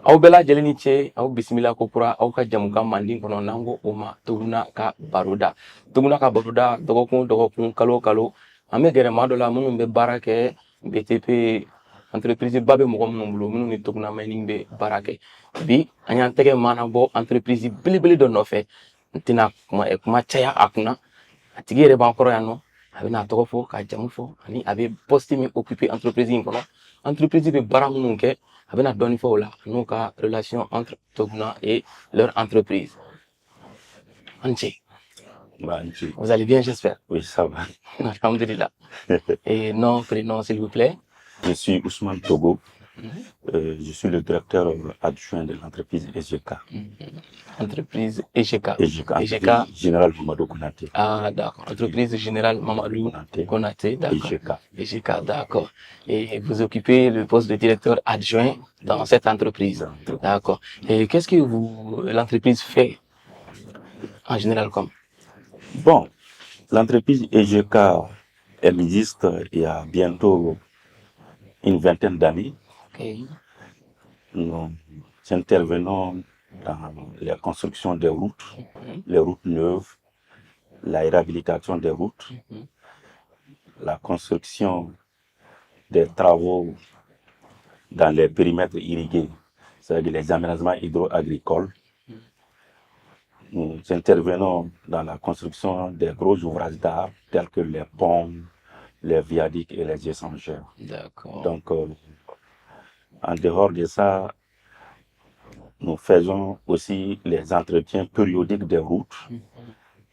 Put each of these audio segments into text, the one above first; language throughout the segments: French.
Aw bɛɛ lajɛlen ni ce, aw bisimila ko kura aw ka jamukan mandi kɔnɔ n'an ko o ma Tuguna ka baroda. Tuguna ka baroda dɔgɔkun dɔgɔkun kalo kalo an bɛ gɛrɛ maa dɔ la minnu bɛ baara kɛ BTP entreprise ba bɛ mɔgɔ minnu bolo minnu ni Tuguna mining bɛ baara kɛ. Bi an y'an tɛgɛ maana bɔ entreprise belebele dɔ nɔfɛ n tɛna kuma caya a kunna a tigi yɛrɛ b'an kɔrɔ yan nɔ a bɛna a tɔgɔ fɔ ka jamu fɔ ani a bɛ poste min occuper entreprise in kɔnɔ entreprise bɛ baara minnu kɛ a bɛna dɔɔni fɔ o la n'u ka relation entre Tuguna et leur entreprise. Anche. Vous allez bien, j'espère? Oui, ça va. Alhamdulillah. Et nom, prénom, s'il vous plaît? Je suis Ousmane Togo. Je suis le directeur adjoint de l'entreprise EGK. Entreprise EGK. EGK. Général Mamadou Konaté. Ah, d'accord. Entreprise Générale Mamadou Konaté, d'accord. EGK, d'accord. Et vous occupez le poste de directeur adjoint dans cette entreprise. D'accord. Et qu'est-ce que l'entreprise fait en général comme? Bon, l'entreprise EGK, elle existe il y a bientôt une vingtaine d'années. Okay. Nous intervenons dans la construction des routes, les routes neuves, la réhabilitation des routes, la construction des travaux dans les périmètres irrigués, c'est-à-dire les aménagements hydro-agricoles. Nous intervenons dans la construction des gros ouvrages d'art tels que les ponts, les viaducs et les échangeurs. D'accord. Donc, en dehors de ça, nous faisons aussi les entretiens périodiques des routes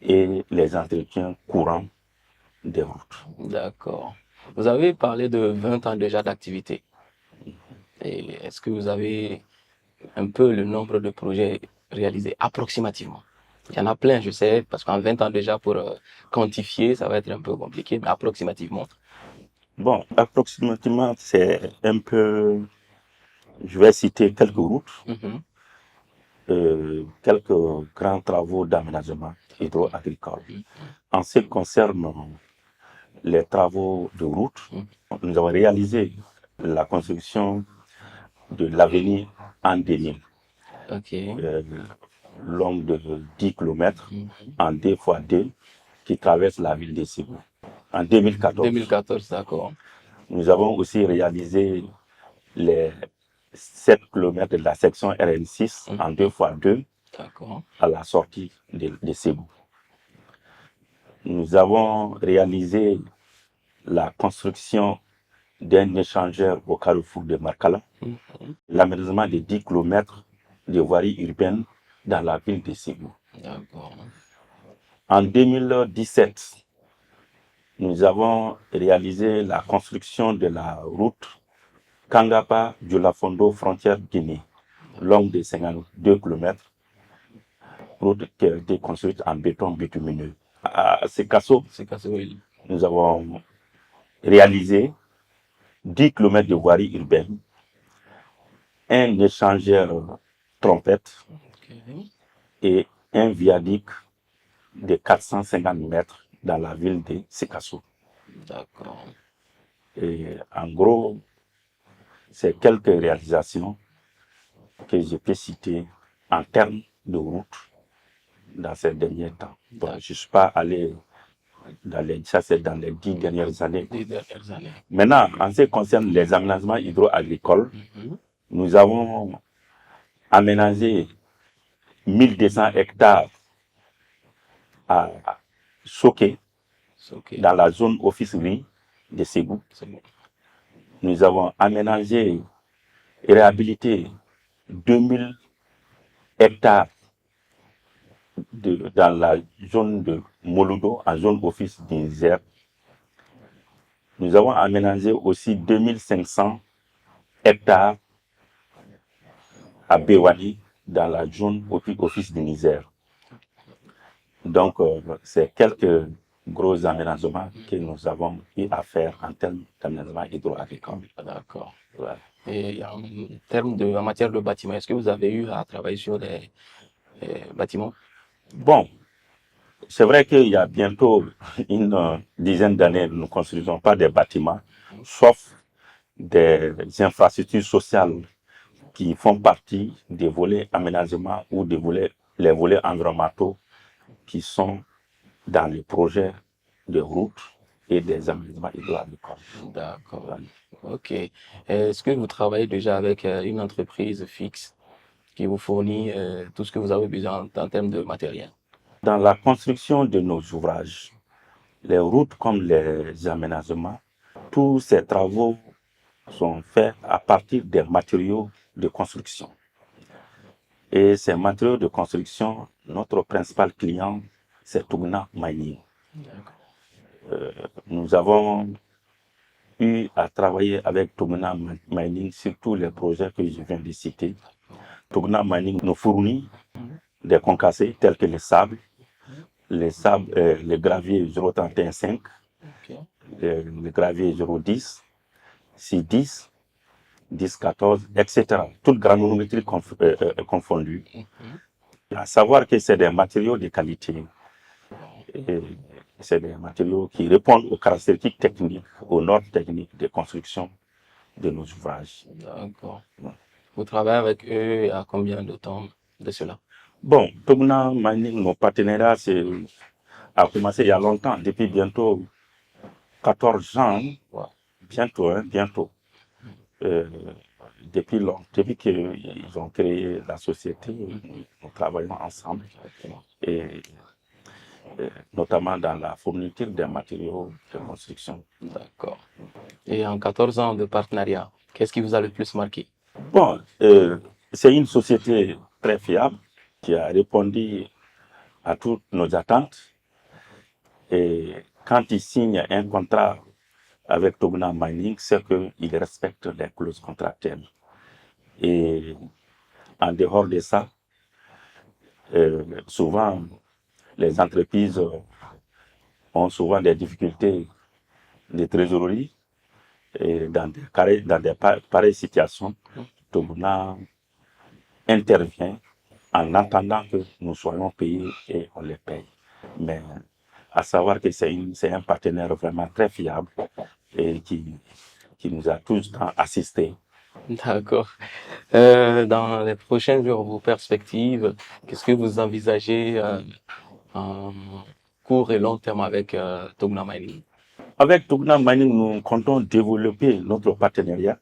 et les entretiens courants des routes. D'accord. Vous avez parlé de 20 ans déjà d'activité. Est-ce que vous avez un peu le nombre de projets réalisés approximativement? Il y en a plein, je sais, parce qu'en 20 ans déjà, pour quantifier, ça va être un peu compliqué, mais approximativement. Bon, approximativement, c'est un peu... Je vais citer quelques routes, quelques grands travaux d'aménagement hydro-agricole. En ce qui concerne les travaux de route, nous avons réalisé la construction de l'avenue en 2000, longue de 10 km en 2x2 qui traverse la ville de Ségou. En 2014. 2014, d'accord. Nous avons aussi réalisé les 7 km de la section RN6 en 2x2 à la sortie de Ségou. Nous avons réalisé la construction d'un échangeur au carrefour de Markala, l'aménagement de 10 km de voirie urbaine dans la ville de Ségou. En 2017, nous avons réalisé la construction de la route Kangapa-Dioulafondo, frontière Guinée, longue de 52 km, route qui a été construite en béton bitumineux. À Sekasso, nous avons réalisé 10 km de voirie urbaine, un échangeur trompette et un viaduc de 450 mètres dans la ville de Sekasso. D'accord. Et en gros, c'est quelques réalisations que je peux citer en termes de route dans ces derniers temps. Bon, je ne suis pas allé dans ça, c'est dans les 10 dernières années. Maintenant, en ce qui concerne les aménagements hydro-agricoles, nous avons aménagé 1200 hectares à Soké, dans la zone officerie de Ségou. Nous avons aménagé et réhabilité 2000 hectares dans la zone de Moludo, en zone office du Niger. Nous avons aménagé aussi 2500 hectares à Bewani, dans la zone office du Niger. Donc, c'est quelques gros aménagements que nous avons eu à faire en termes d'aménagement hydro-agricole. D'accord. Ouais. Et en matière de bâtiments, est-ce que vous avez eu à travailler sur les bâtiments? Bon, c'est vrai qu'il y a bientôt une dizaine d'années, nous ne construisons pas des bâtiments, sauf des infrastructures sociales qui font partie des volets aménagement ou les volets environnementaux qui sont dans les projets de routes et des aménagements hydro-agricoles. D'accord. Ok. Est-ce que vous travaillez déjà avec une entreprise fixe qui vous fournit tout ce que vous avez besoin en termes de matériel? Dans la construction de nos ouvrages, les routes comme les aménagements, tous ces travaux sont faits à partir des matériaux de construction. Et ces matériaux de construction, notre principal client, c'est Tuguna Mining. Nous avons eu à travailler avec Tuguna Mining sur tous les projets que je viens de citer. Tuguna Mining nous fournit des concassés tels que le gravier 031.5, le gravier 010, 610, 1014, etc. Toute granulométrie confondue. À savoir que c'est des matériaux de qualité. C'est des matériaux qui répondent aux caractéristiques techniques, aux normes techniques de construction de nos ouvrages. D'accord. Vous travaillez avec eux à combien de temps de cela? Bon, Tuguna Mining, nos partenariats, a commencé il y a longtemps, depuis bientôt 14 ans. Ouais. Bientôt. Depuis qu'ils ont créé la société, nous travaillons ensemble. Et notamment dans la fourniture des matériaux de construction. D'accord. Et en 14 ans de partenariat, qu'est-ce qui vous a le plus marqué? Bon, c'est une société très fiable qui a répondu à toutes nos attentes. Et quand ils signent un contrat avec Tuguna Mining, c'est qu'ils respectent les clauses contractuelles. Et en dehors de ça, souvent, les entreprises ont souvent des difficultés de trésorerie. Et dans des pareilles situations, Tuguna intervient en attendant que nous soyons payés et on les paye. Mais à savoir que c'est un partenaire vraiment très fiable et qui nous a tout le temps assistés. D'accord. Dans les prochains jours, vos perspectives, qu'est-ce que vous envisagez en court et long terme avec Tuguna Mining? Avec Tuguna Mining, nous comptons développer notre partenariat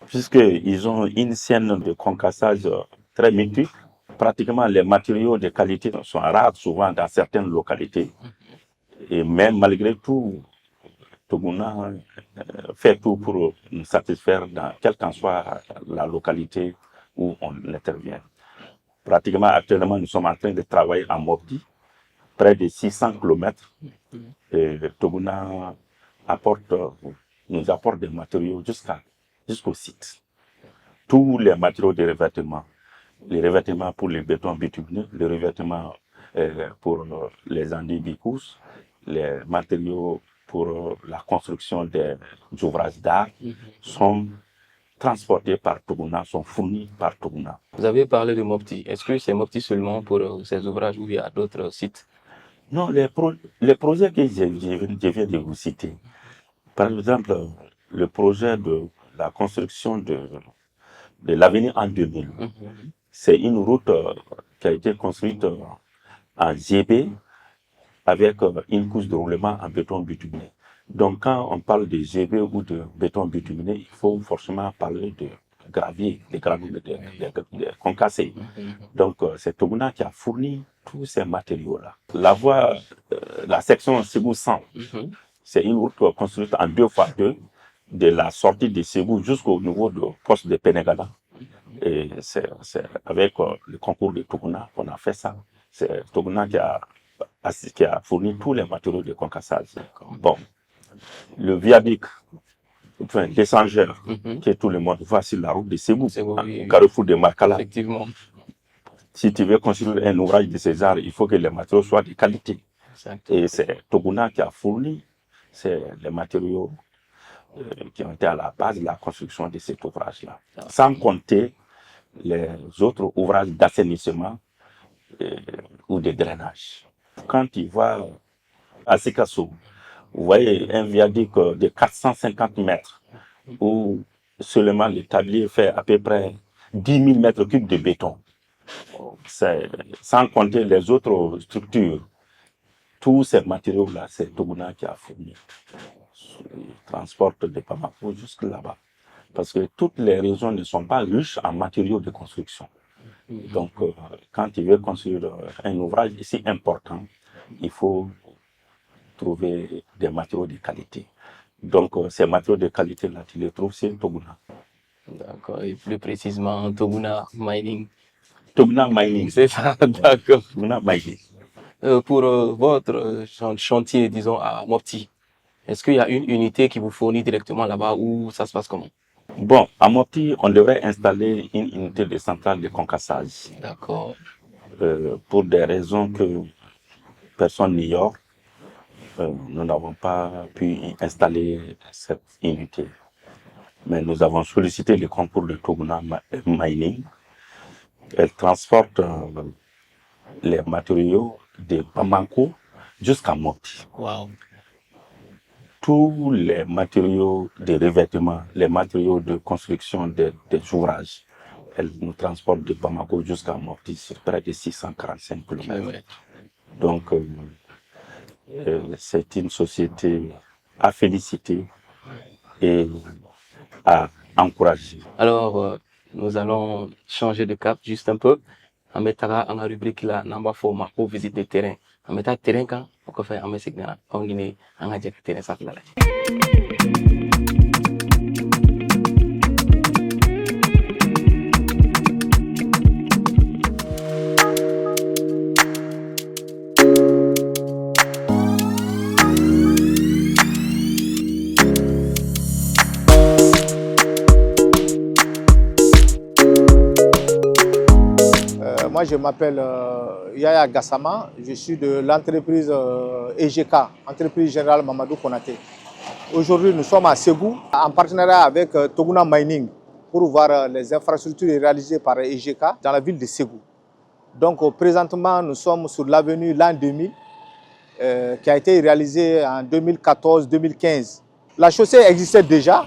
puisqu'ils ont une scène de concassage très multiple. Pratiquement, les matériaux de qualité sont rares souvent dans certaines localités. Et même malgré tout, Tuguna fait tout pour nous satisfaire dans quelle qu'en soit la localité où on intervient. Pratiquement, actuellement, nous sommes en train de travailler à Mopti, près de 600 km. Et Tuguna nous apporte des matériaux jusqu'au site. Tous les matériaux de revêtement, les revêtements pour les bétons bitumineux, les revêtements pour les enduits bicous, les matériaux pour la construction des ouvrages d'art sont transportés par Tuguna, sont fournis par Tuguna. Vous avez parlé de Mopti. Est-ce que c'est Mopti seulement pour ces ouvrages ou il y a d'autres sites? Non, les projets que je viens de vous citer, par exemple, le projet de la construction de l'avenir en 2000, c'est une route qui a été construite en GB avec une couche de roulement en béton bituminé. Donc, quand on parle de GB ou de béton bituminé, il faut forcément parler de gravier, de concassés. Donc, c'est Tuguna qui a fourni tous ces matériaux-là. La section Ségou 100, c'est une route construite en 2x2 de la sortie de Ségou jusqu'au niveau du poste de Pénégala. Et c'est avec le concours de Tuguna qu'on a fait ça. C'est Tuguna qui a fourni tous les matériaux de concassage. Bon, le viaduc, enfin, l'échangeur que tout le monde voit sur la route de Ségou, au carrefour de Markala. Effectivement. Si tu veux construire un ouvrage de César, il faut que les matériaux soient de qualité. Exactement. Et c'est Tuguna qui a fourni les matériaux qui ont été à la base de la construction de cet ouvrage-là. Sans compter les autres ouvrages d'assainissement ou de drainage. Quand tu vas à Sikasso, vous voyez un viaduc de 450 mètres où seulement le tablier fait à peu près 10 000 mètres cubes de béton. Sans compter les autres structures. Tous ces matériaux-là, c'est Toguna qui a fourni. Ils transportent de Bamako jusque là-bas. Parce que toutes les régions ne sont pas riches en matériaux de construction. Donc, quand tu veux construire un ouvrage si important, il faut trouver des matériaux de qualité. Donc, ces matériaux de qualité-là, tu les trouves sur Toguna. D'accord, et plus précisément, Toguna Mining. Toguna Mining. C'est ça, d'accord. Toguna Mining. Pour votre chantier, disons, à Mopti, est-ce qu'il y a une unité qui vous fournit directement là-bas ou ça se passe comment? Bon, à Mopti, on devrait installer une unité de centrale de concassage. D'accord. Pour des raisons que personne n'ignore, nous n'avons pas pu installer cette unité. Mais nous avons sollicité le concours de Toguna Mining. Elle transporte les matériaux de Bamako jusqu'à Mopti. Wow. Tous les matériaux de revêtement, les matériaux de construction des ouvrages, elle nous transporte de Bamako jusqu'à Mopti sur près de 645 km. Donc, c'est une société à féliciter et à encourager. Alors, nous allons changer de cap juste un peu. On mettra en rubrique là, namba forma pour visiter le terrain. On mettra le terrain quand on fait un signal. On guinée, on a déjà le terrain ça là. Moi, je m'appelle Yaya Gassama, je suis de l'entreprise EGK, Entreprise Générale Mamadou Konaté. Aujourd'hui, nous sommes à Ségou, en partenariat avec Toguna Mining, pour voir les infrastructures réalisées par EGK dans la ville de Ségou. Donc, présentement, nous sommes sur l'avenue L'An 2000, qui a été réalisée en 2014-2015. La chaussée existait déjà,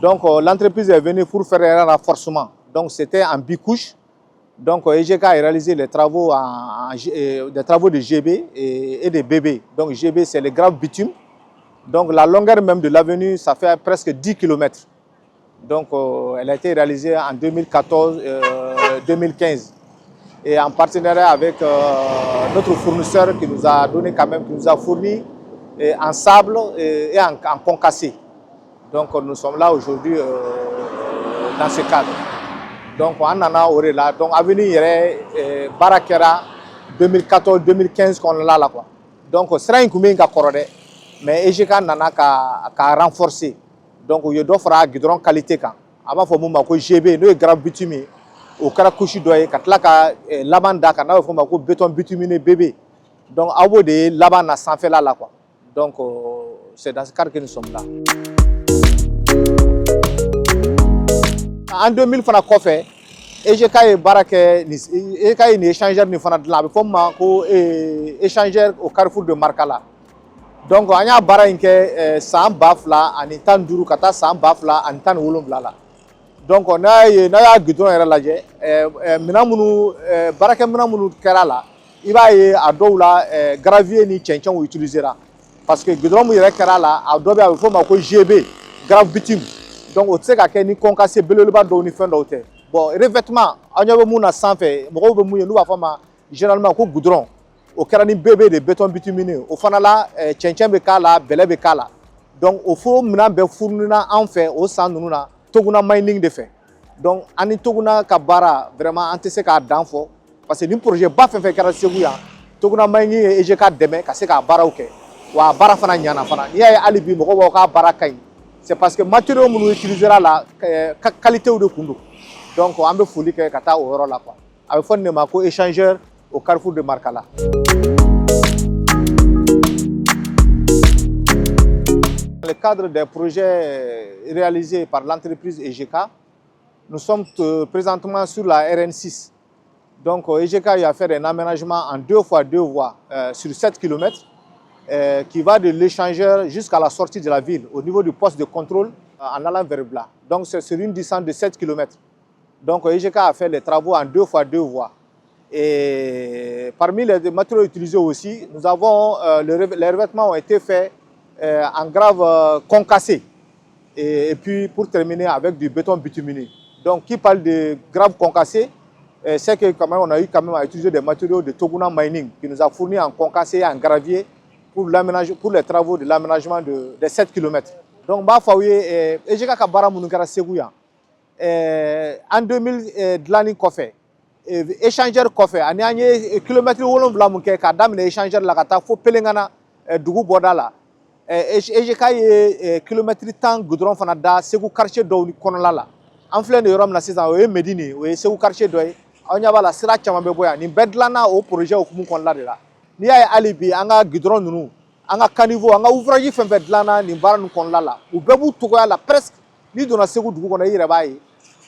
donc l'entreprise est venue pour faire un renforcement. Donc, c'était en bicouche. Donc, EGK a réalisé les travaux, des travaux de GB et de BB. Donc, GB, c'est le grave bitume. Donc, la longueur même de l'avenue, ça fait presque 10 km. Donc, elle a été réalisée en 2014-2015. Et en partenariat avec notre fournisseur qui nous a donné quand même, qui nous a fourni en sable et en concassé. Donc, nous sommes là aujourd'hui dans ce cadre. Donc, on en a oré là. Donc, avenue Barakera 2014-2015 qu'on a là quoi. Donc, c'est un combien de mais EGK nana ka renforcer. Donc, il y a d'autres guidron qualité quand. Avant, il faut que GB, nous grave bitume, au cara couchi doye, quand là ka lavanda, quand là il faut que béton bituminé bébé. Donc, à bout de lavanda sans faire là quoi. Donc, c'est dans ce cadre que nous sommes là. En 2000 fana kɔfɛ EGK ye baara kɛ EGK ye nin échangeur nin fana dilan a bɛ fɔ min ma ko échangeur au carrefour de Markala. Donc an y'a baara in kɛ san 2015 ka taa san 2017 la. Donc n'a y'a goudron yɛrɛ lajɛ minɛn minnu baarakɛ minɛn minnu kɛra la i b'a ye a dɔw la gravier ni cɛncɛnw utilisera parce que goudron min yɛrɛ kɛra la a dɔ bɛ a bɛ fɔ ma ko GB grave bitume. Donc, on sait que ni concassé beleleba do ni fɛn dɔw tɛ. Bon, revêtement, an ɲɛ bɛ mun na sanfɛ, mɔgɔw bɛ mun ye n'u b'a fɔ ma généralement ko goudron. O kɛra ni BB de béton bituminé. O fana la cɛncɛn bɛ k'a la, bɛlɛ bɛ k'a la. Donc, o fo minɛn bɛɛ furunina an fɛ o san ninnu na Toguna Mining de fɛ. Donc, an ni Toguna ka baara vraiment an tɛ se k'a dan fɔ parce que ni projet ba fɛn fɛn kɛra Segu yan, Toguna Mining ye EGK dɛmɛ ka se k'a baaraw kɛ. Wa a baara fana ɲana fana. N'i y'a ye hali bi mɔgɔw b'aw k'a baara ka ɲi. C'est parce que les matériaux que nous utiliserons la qualité de Kundu. Donc, on va fouiller que kata au là quoi. Avec fond de mako échangeur au carrefour de Markala. Dans le cadre des projets réalisés par l'entreprise EGK, nous sommes présentement sur la RN6. Donc, EGK a fait un aménagement en 2x2 voies sur 7 km. Qui va de l'échangeur jusqu'à la sortie de la ville, au niveau du poste de contrôle en allant vers Bla. Donc c'est sur une distance de 7 km. Donc EGK a fait les travaux en 2x2 voies. Et parmi les matériaux utilisés aussi, nous avons les revêtements ont été faits en grave concassé. Et puis pour terminer avec du béton bituminé. Donc qui parle de grave concassé, c'est que quand même on a eu à utiliser des matériaux de Toguna Mining qui nous a fourni en concassé et en gravier pour les travaux de l'aménagement de 7 km. Donc Bafaouye EGK ka bara munu kɛra Segu yan. En 2000 dilanni kɔfɛ échangeur kɔfɛ ani an ye kilomètre 7 mun kɛ k'a daminɛ échangeur la ka taa fo Pelengana dugu bɔda la. EGK ye kilomètre 10 goudron fana da Segu quartier dɔw kɔnɔla la. An filɛ nin yɔrɔ min na sisan o ye Medini, o ye Segu quartier dɔ ye. Aw ɲɛ b'a la sira caman bɛ bɔ yan. Nin bɛɛ dilanna o projet hukumu kɔnɔla de la. N'i y'a ye hali bi an ka goudron ninnu, an ka caniveau, an ka ouvrage fɛn fɛn dilanna nin baara ninnu kɔnɔla la, u bɛɛ b'u togoya la presque. N'i donna Segu dugu kɔnɔ i yɛrɛ b'a ye.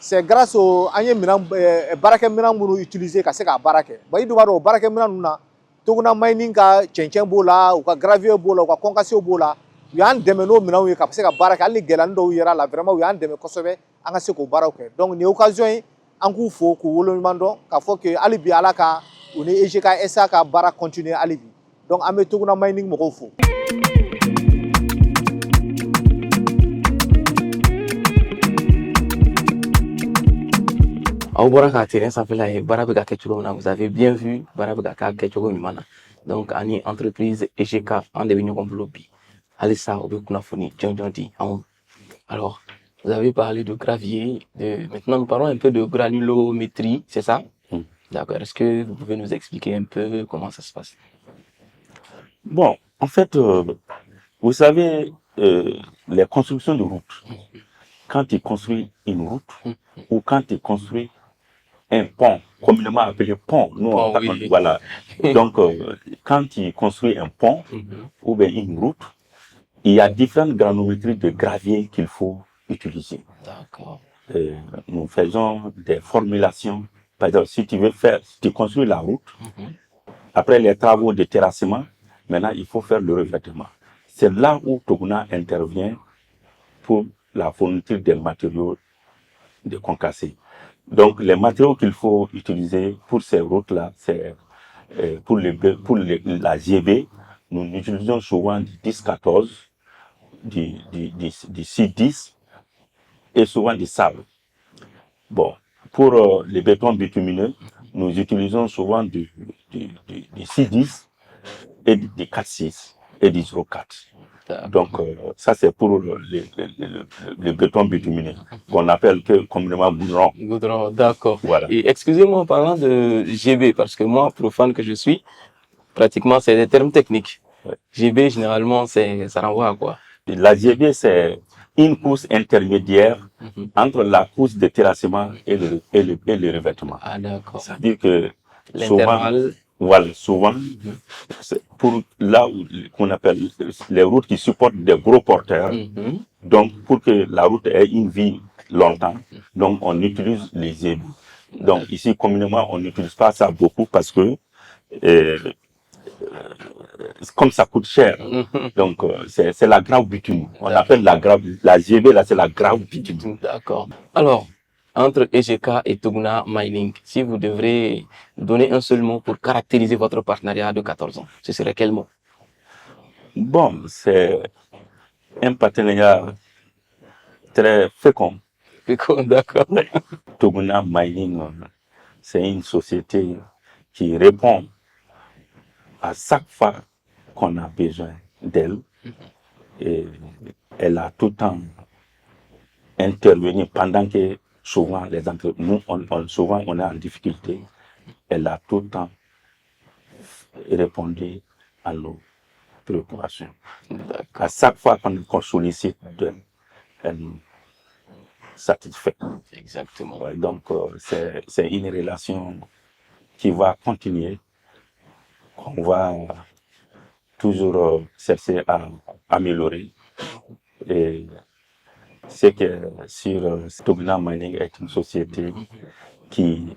C'est grâce au an ye baarakɛminɛn minnu utiliser ka se k'a baara kɛ. Bon i dun b'a dɔn o baarakɛminɛn ninnu na Toguna Mining ka cɛncɛn b'o la, u ka gravier b'o la, u ka concassé b'o la. U y'an dɛmɛ n'o minɛnw ye ka se ka baara kɛ. Hali ni gɛlɛyani dɔw yera la vraiment u y'an dɛmɛ kosɛbɛ an ka se k'o baaraw kɛ. Donc nin occasion ye an k'u fo k'u woloɲuman dɔn k'a fɔ que hali bi Ala ka u ni EGK SA ka baara continuer hali bi. Donc an bɛ Toguna Mining mɔgɔw fo. Vous avez bien vu, donc ani entreprise EGK en devenu lobby. Alors, vous avez parlé de gravier, maintenant nous parlons un peu de granulométrie, c'est ça? D'accord. Est-ce que vous pouvez nous expliquer un peu comment ça se passe? Bon, en fait, vous savez, les constructions de routes, quand ils construisent une route ou quand ils construisent un pont, communément appelé pont, nous, Oui. voilà. Donc, quand ils construisent un pont ou bien une route, il y a différentes granulométries de gravier qu'il faut utiliser. D'accord. Nous faisons des formulations. Par exemple, si tu construis la route, après les travaux de terrassement, maintenant il faut faire le revêtement. C'est là où Toguna intervient pour la fourniture des matériaux de concassé. Donc les matériaux qu'il faut utiliser pour ces routes-là, c'est pour la GB, nous utilisons souvent du 10-14, du 6-10 et souvent du sable. Bon, pour les bétons bitumineux, nous utilisons souvent du 6-10 et du 4-6 et du 0-4. Donc, ça c'est pour le béton bitumineux, qu'on appelle communément goudron. Goudron, d'accord. Voilà. Et excusez-moi en parlant de GB, parce que moi, profane que je suis, pratiquement c'est des termes techniques. Ouais. GB, généralement, ça renvoie à quoi? La GB, c'est une couche intermédiaire entre la couche de terrassement et le revêtement. Ah, d'accord. C'est-à-dire que souvent, L'intervalle. voilà, souvent, c'est pour là où qu'on appelle les routes qui supportent des gros porteurs. Donc, pour que la route ait une vie longtemps, donc on utilise les ébus. Donc ici, communément, on n'utilise pas ça beaucoup parce que comme ça coûte cher, donc c'est la grave bitume. On appelle la GB, là c'est la grave bitume. D'accord. Alors, entre EGK et Toguna Mining, si vous devrez donner un seul mot pour caractériser votre partenariat de 14 ans, ce serait quel mot? Bon, c'est un partenariat très fécond. Fécond, d'accord. Toguna Mining, c'est une société qui répond à chaque fois qu'on a besoin d'elle. Et elle a tout le temps intervenu pendant que souvent les entreprises, souvent on est en difficulté. Elle a tout le temps répondu à nos préoccupations. À chaque fois qu'on sollicite d'elle, elle nous satisfait. Exactement. Ouais, donc c'est une relation qui va continuer, qu'on va toujours chercher à améliorer. Et c'est que sur Toguna Mining est une société qui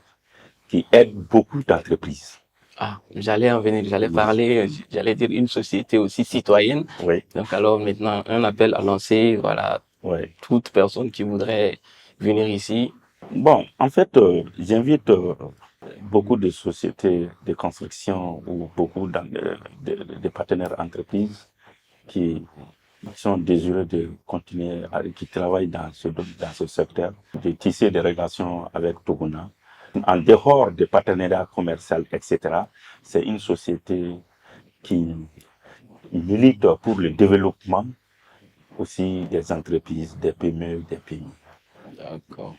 aide beaucoup d'entreprises. Ah, j'allais en venir, j'allais parler, j'allais dire une société aussi citoyenne. Oui. Donc alors maintenant, un appel à lancer, voilà, Oui. toute personne qui voudrait venir ici, Bon, en fait, j'invite beaucoup de sociétés de construction ou beaucoup de partenaires entreprises qui sont désireux de continuer, qui travaillent dans ce secteur, de tisser des relations avec Toguna. En dehors des partenariats commerciaux, etc., c'est une société qui milite pour le développement aussi des entreprises, des PME, des pays. D'accord.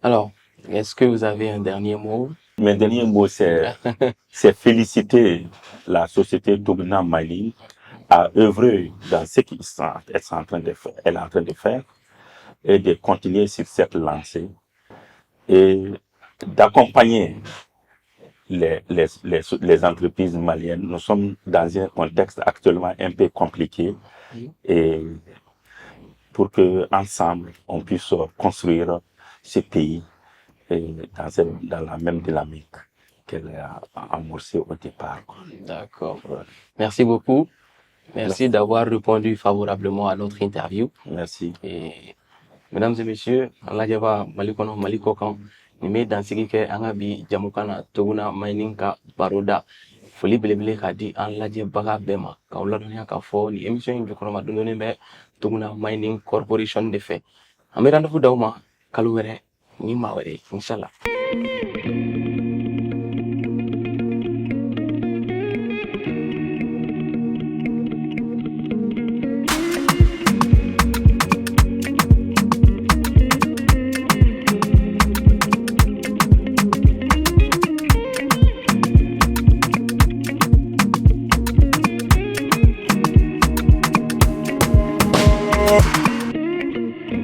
Alors, est-ce que vous avez un dernier mot? Mes derniers mots, c'est féliciter la société Toguna Mining à œuvrer dans ce qu'elle est en train de faire et de continuer sur cette lancée et d'accompagner les entreprises maliennes. Nous sommes dans un contexte actuellement un peu compliqué et pour que ensemble on puisse construire ce pays dans la même dynamique qu'elle a amorcée au départ. D'accord. Merci beaucoup. Merci d'avoir répondu favorablement à notre interview. Merci. Et mesdames et messieurs, Allah jaba malikono malikokan nime dansigi ke anga bi jamukana Toguna Mining ka baroda foli belebele ka di an lajɛbaga bɛɛ ma k'aw ladɔnya k'a fɔ ni émission in jukɔrɔma dondonnen bɛ Toguna Mining Corporation de fɛ an bɛ rendez-vous d'aw ma kalo wɛrɛ ni maa wɛrɛ inshallah. Yeah.